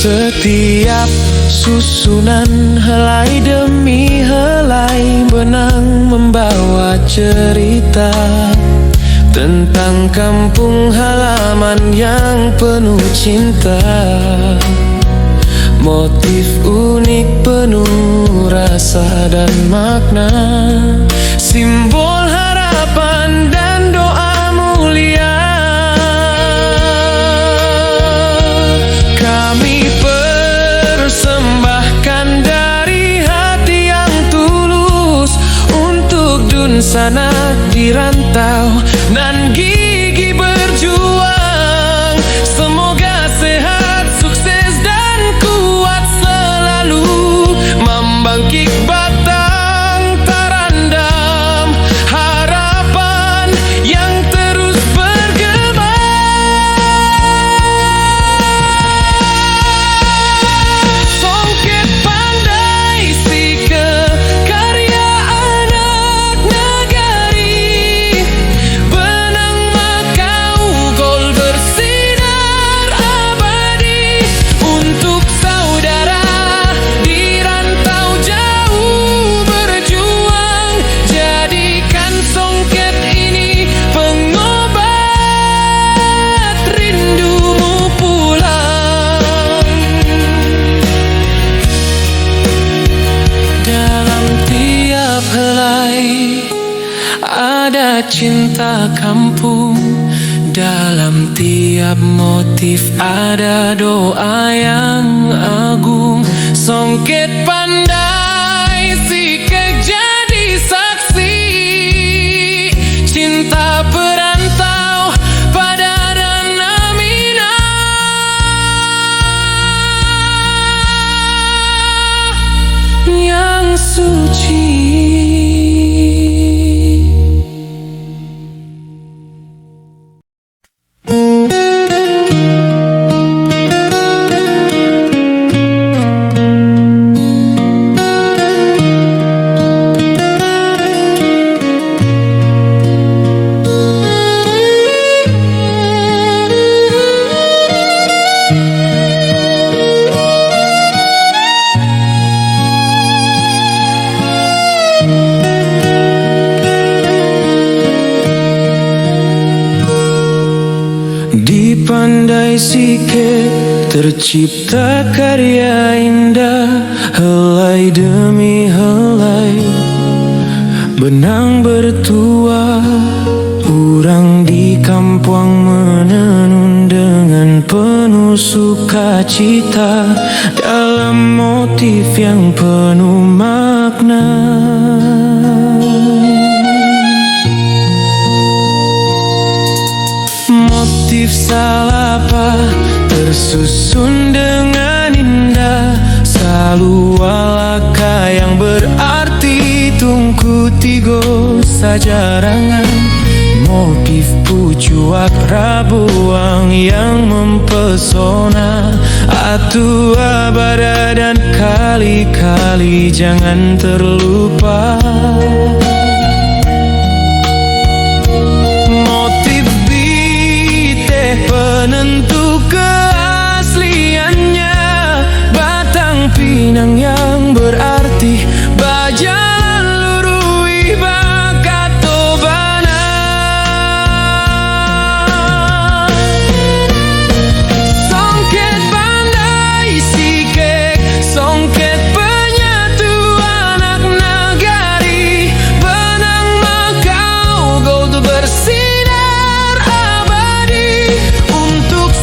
Setiap susunan helai demi helai benang membawa cerita tentang kampung halaman yang penuh cinta. Motif unik penuh rasa dan makna, simbol harapan dan doa mulia. Kami persembahkan dari hati yang tulus untuk Dun Sanak di rantau nan gigi berjuang. Semoga sehat, sukses dan kuat selalu, membangkit batang terandam harapan yang terus bergema. Songket pandai si karya anak negari, benang makau gol bersinar abadi untuk saudara di rantau jauh berjuang. Jadikan songket ini pengobat rindumu pulang. Dalam tiap helai ada cinta kampung, dalam tiap motif ada doa yang agung. Songket pandai sikek jadi saksi cinta perantau pada Danau Minang yang suci. Di pandai sike tercipta karya indah, helai demi helai benang bertuah. Urang di kampung menenun dengan penuh sukacita dalam motif yang penuh makna. Motif salapa tersusun dengan indah, selalu walaka yang berarti tungku tigo sajarangan. Motif pucuak rabuang yang mempesona, atu abada dan kali-kali jangan terlupa. Motif penentu keasliannya, batang pinang yang berarti bajalan lurui bakatobana. Songket pandai sikek, songket penyatu anak negari, benang makau gold bersinar abadi untuk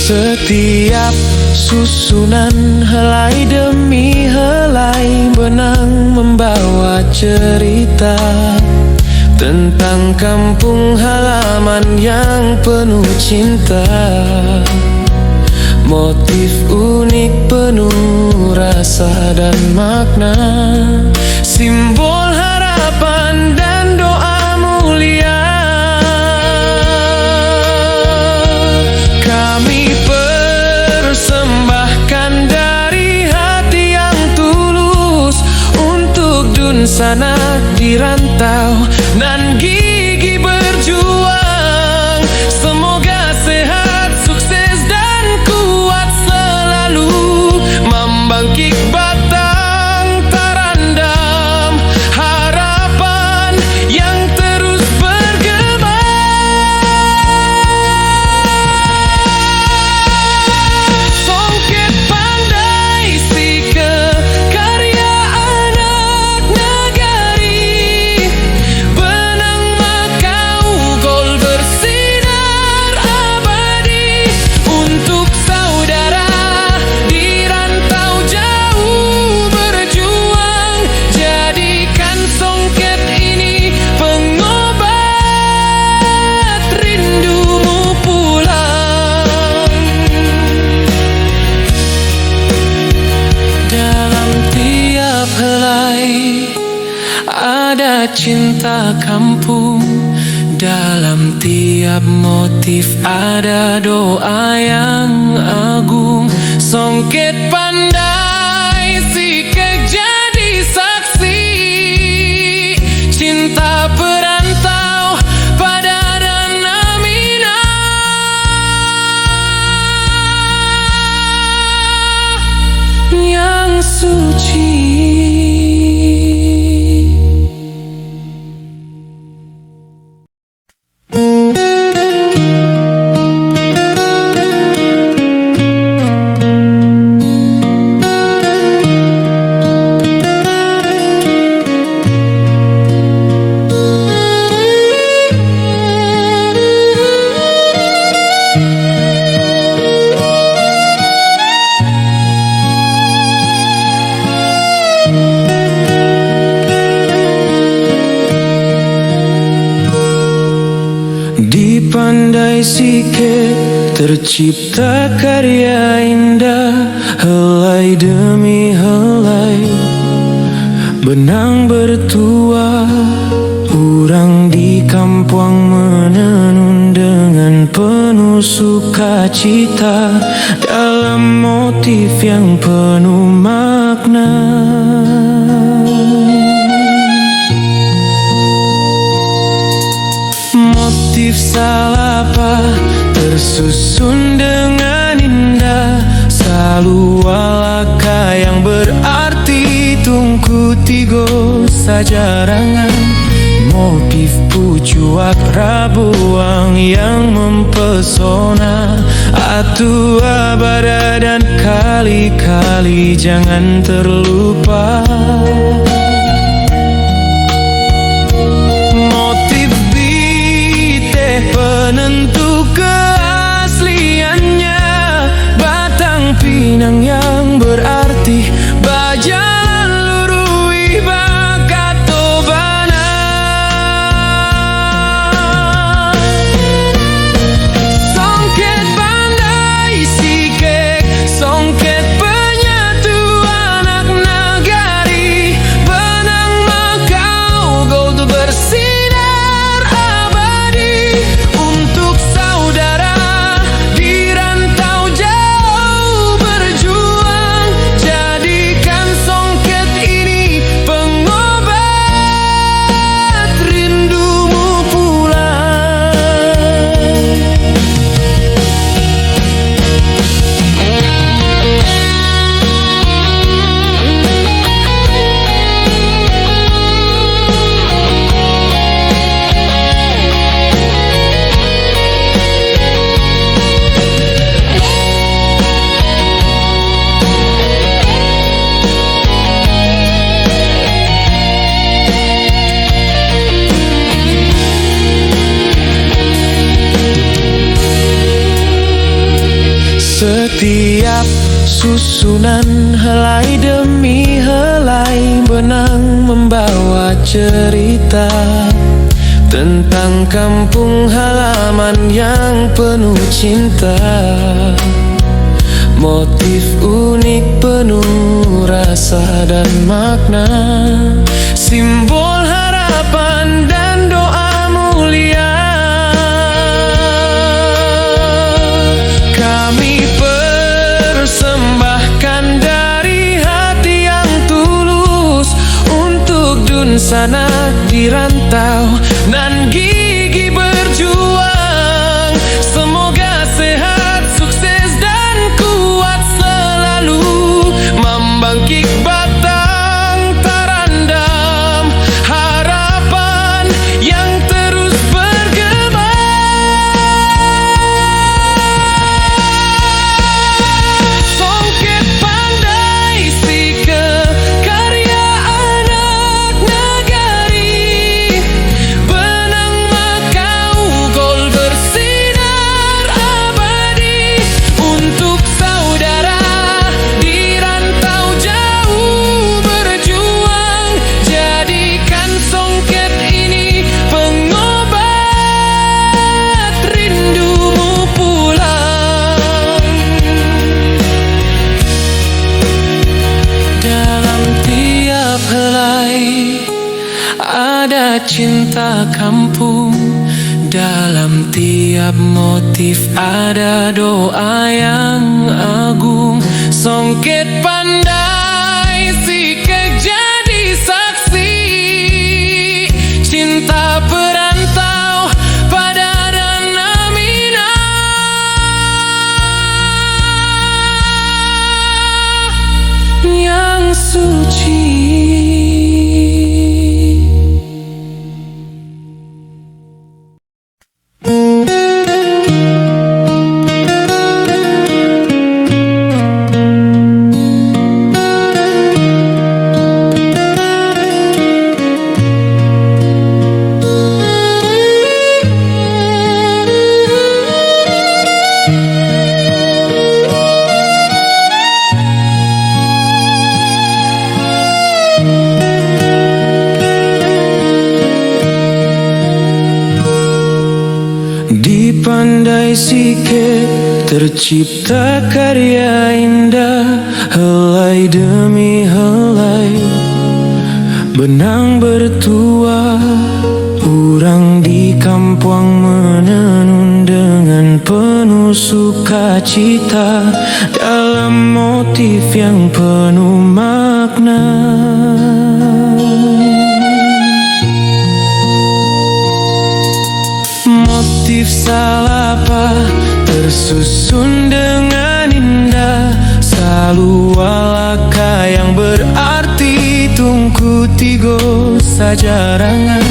Setiap susunan helai demi helai benang membawa cerita tentang kampung halaman yang penuh cinta. Motif unik penuh rasa dan makna, simbol harapan dan doa mulia. Kami persembahkan dari hati yang tulus untuk dun sanak di rantau nan gigi berjuang. Semoga sehat, sukses dan kuat selalu, membangkit batang terendam harapan yang terus bergema. Songket pandai si karya anak negari, benang Makau gol bersinar abadi untuk saudara di rantau jauh berjuang. Jadikan songket ini pengobat rindumu pulang. Dalam tiap helai ada cinta kampung, dalam tiap motif ada doa yang agung. Songket pandai si jadi saksi cinta perantau pada Danau Minang yang suci. Di pandai sike tercipta karya indah, helai demi helai benang bertuah. Urang di kampung menenun dengan penuh sukacita dalam motif yang penuh makna. Motif salapa tersusun dengan indah, selalu walaka yang berarti tungku tigo sajarangan. Motif pucuak rabuang yang mempesona, atu abada dan kali-kali jangan terlupa. Penentu keasliannya, batang pinang yang berarti bajan lurui bakatobana. Songket pandai sikek, songket penyatu anak negari, benang Makau gold bersinar abadi untuk saudara Setiap susunan helai demi helai benang membawa cerita tentang kampung halaman yang penuh cinta. Motif unik penuh rasa dan makna, simbol harapan dan doa mulia. Kami persembahkan dari hati yang tulus untuk dun sanak di rantau nan gigi berjuang. Semoga sehat, sukses dan kuat selalu, membangkit batang terendam harapan yang terus bergema. Songket pandai si karya anak negari, benang Makau gol bersinar abadi untuk saudara di rantau jauh berjuang. Jadikan songket ini pengobat rindumu pulang. Dalam tiap helai ada cinta kampung, dalam tiap motif ada doa yang agung. Songket pandai sikek jadi saksi cinta perantau pada Danau Minang yang suci. Di pandai sike tercipta karya indah, helai demi helai benang bertuah. Urang di kampung menenun dengan penuh sukacita dalam motif yang penuh makna. Motif salapa tersusun dengan indah, salualaka yang berarti tungku tigo sajarangan.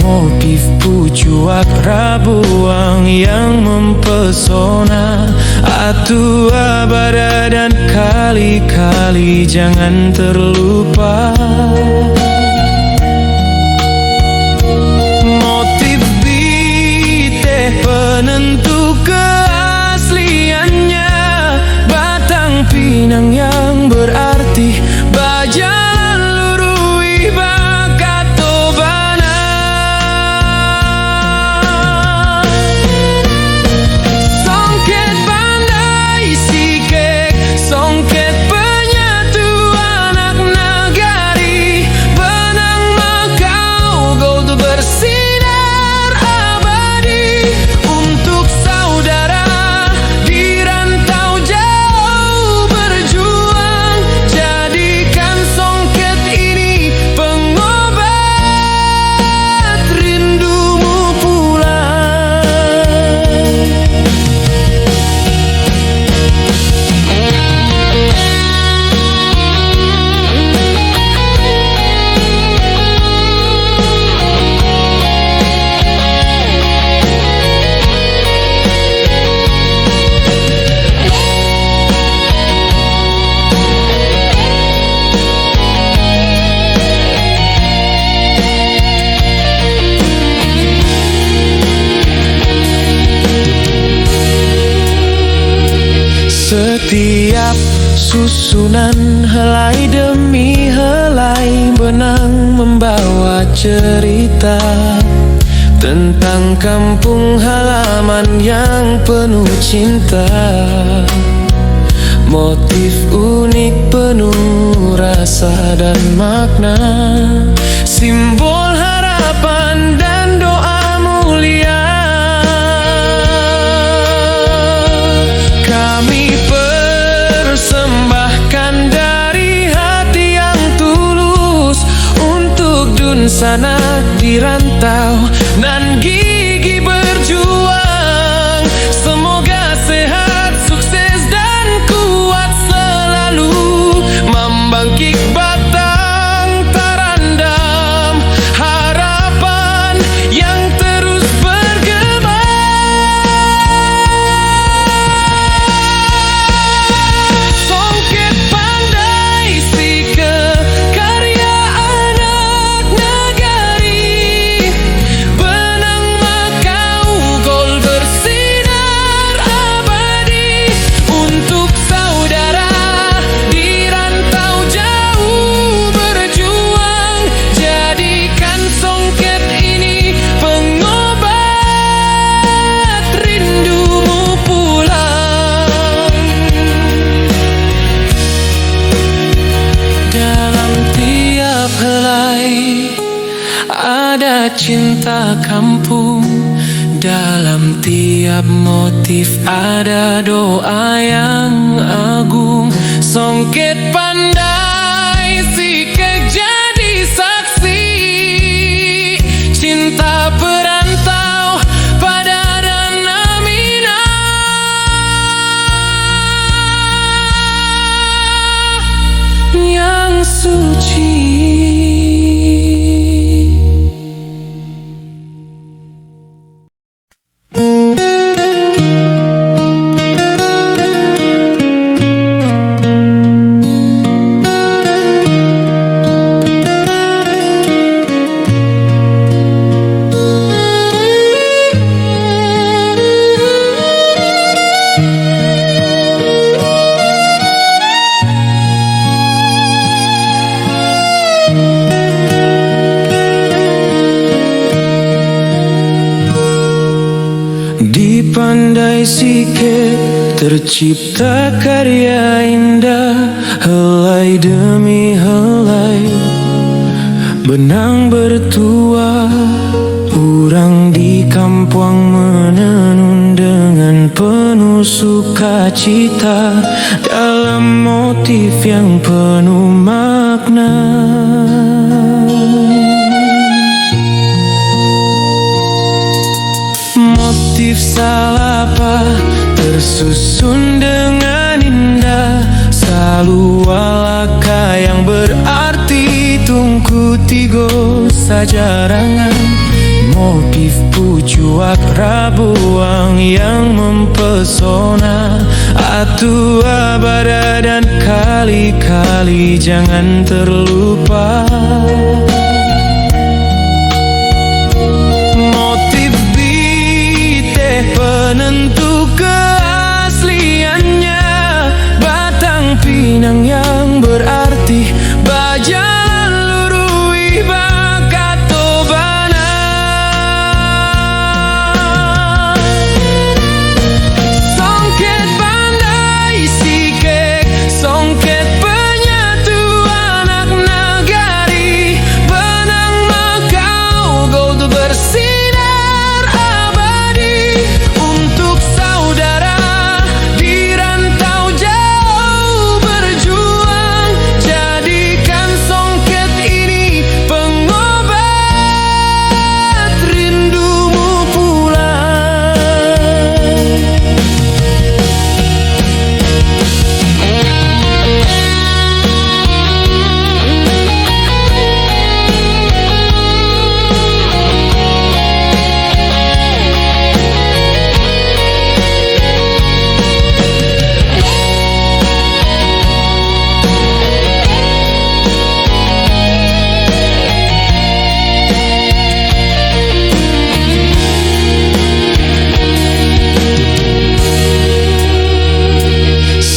Motif pucuak rabuang yang mempesona, atu abada dan kali-kali jangan terlupa. Penentu keasliannya, batang pinang yang berarti bajalan lurui bakatobana. Songket pandai sikek, songket penyatu anak negari, benang Makau gold bersinar abadi untuk Tiap susunan helai demi helai benang membawa cerita tentang kampung halaman yang penuh cinta. Motif unik penuh rasa dan makna, simbol harapan dan doa mulia. Kami persembahkan dari hati yang tulus untuk dun sanak di rantau nan gigi berjuang. Semoga sehat, sukses dan kuat selalu, membangkit batang terandam harapan yang terus bergema. Songket pandai si karya anak negari, benang Makau gol bersinar abadi untuk saudara di rantau jauh berjuang. Jadikan songket ini pengobat rindumu pulang. Dalam tiap helai ada cinta kampung, dalam tiap motif ada doa yang agung. Songket pandai sikek jadi saksi cinta perantau pada Dana Mina yang suci. Di pandai sike tercipta karya indah, helai demi helai benang bertuah. Urang di kampung menenun dengan penuh sukacita dalam motif yang penuh makna. Motif salapa tersusun dengan indah, selalu walaka yang berarti tungku tigo sajarangan. Motif pucuak rabuang yang mempesona, atu abada dan kali-kali jangan terlupa. Motif penentu keasliannya, batang pinang yang berarti bajalan lurui bakatobana. Songket pandai sikek, songket penyatu anak negari, benang Makau gold bersinar abadi untuk saudara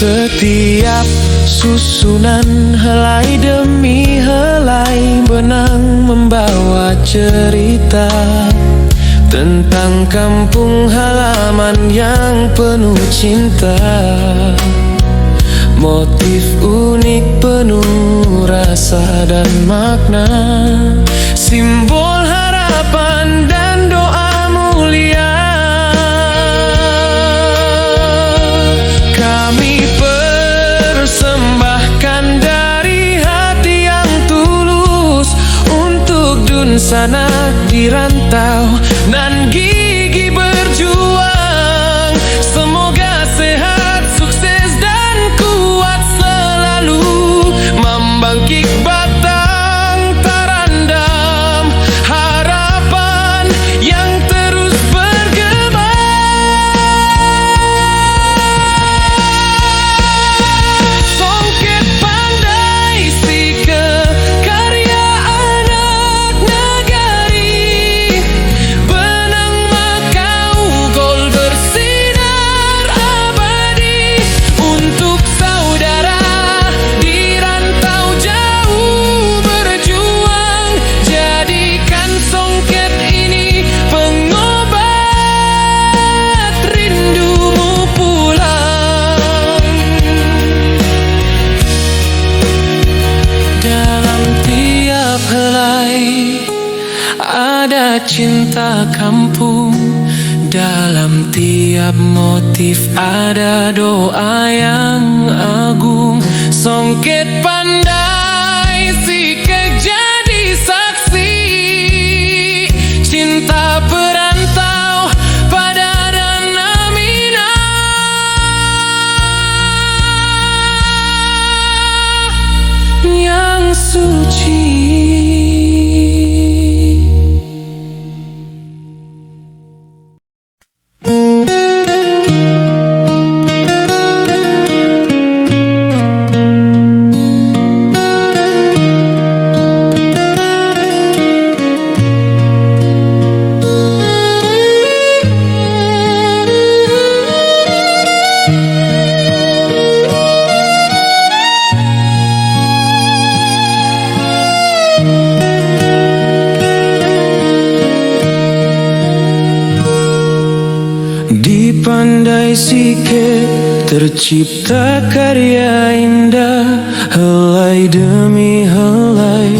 Setiap susunan helai demi helai benang membawa cerita tentang kampung halaman yang penuh cinta. Motif unik penuh rasa dan makna, simbol harapan dan doa mulia. Kami persembahkan dari hati yang tulus untuk dun sanak di rantau nan gigi berjuang. Semoga sehat, sukses dan kuat selalu, membangkit batang terandam harapan yang terus bergema. Songket pandai si karya anak nagari, benang makau gol bersinar abadi untuk saudara di rantau jauh berjuang. Jadikan songket ini pengobat rindumu pulang. Dalam tiap helai ada cinta kampung, dalam tiap motif ada doa yang agung. Songket pandai sikek jadi saksi cinta perantau pada Danau Minang yang suci. Di pandai sike tercipta karya indah, helai demi helai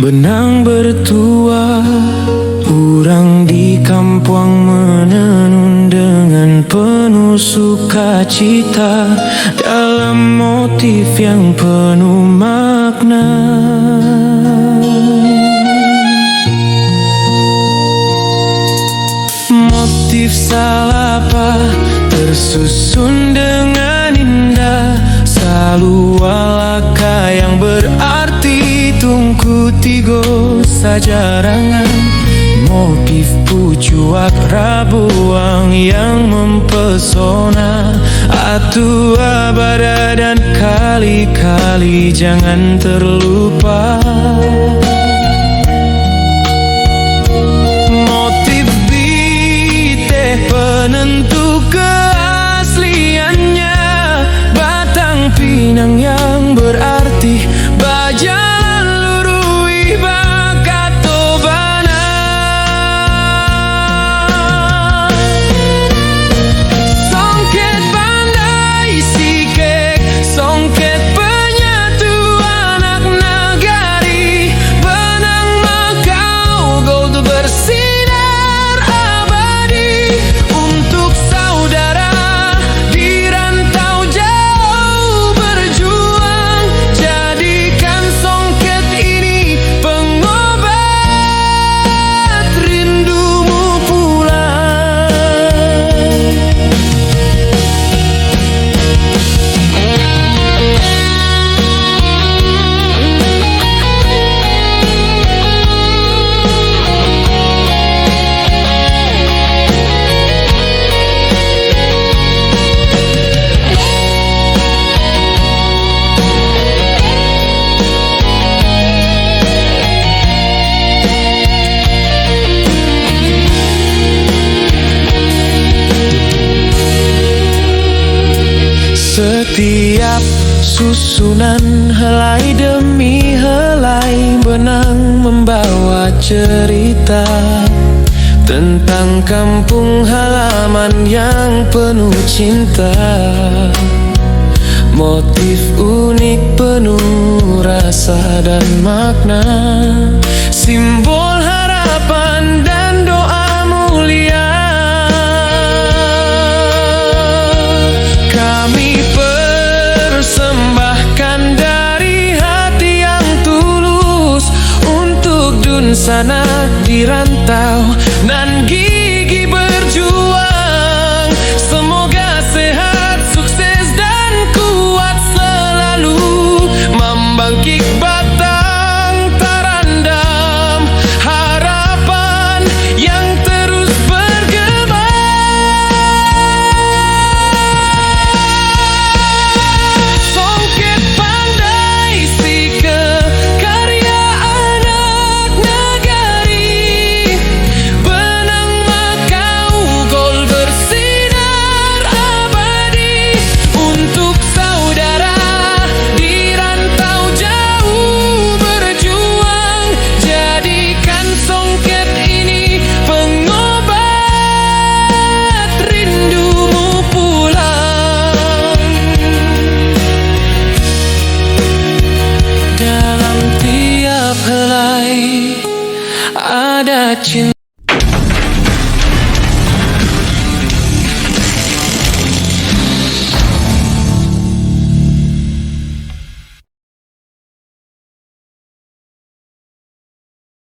benang bertuah. Urang di kampung menenun dengan penuh sukacita dalam motif yang penuh makna. Motif salapa tersusun dengan indah, selalu walaka yang berarti tungku tigo sajarangan. Motif pucuak rabuang yang mempesona, atu abada dan kali-kali jangan terlupa. Motif bite penentu keasliannya, batang pinang yang berarti bajalan lurui bakatobana. Songket pandai sikek, songket penyatu anak nagari, benang makau gold bersinar abadi untuk saudara Setiap susunan helai demi helai benang membawa cerita tentang kampung halaman yang penuh cinta. Motif unik penuh rasa dan makna, simbol harapan dan doa mulia. Kami persembahkan dari hati yang tulus untuk Dun Sanak di rantau nan gigi berjuang. Semoga sehat, sukses dan kuat selalu, membangkit batang terendam harapan yang terus bergema. Songket pandai si karya anak negari, benang Makau gol bersinar abadi untuk saudara di rantau jauh berjuang. Jadikan songket ini pengobat rindumu pulang. Dalam tiap helai ada cinta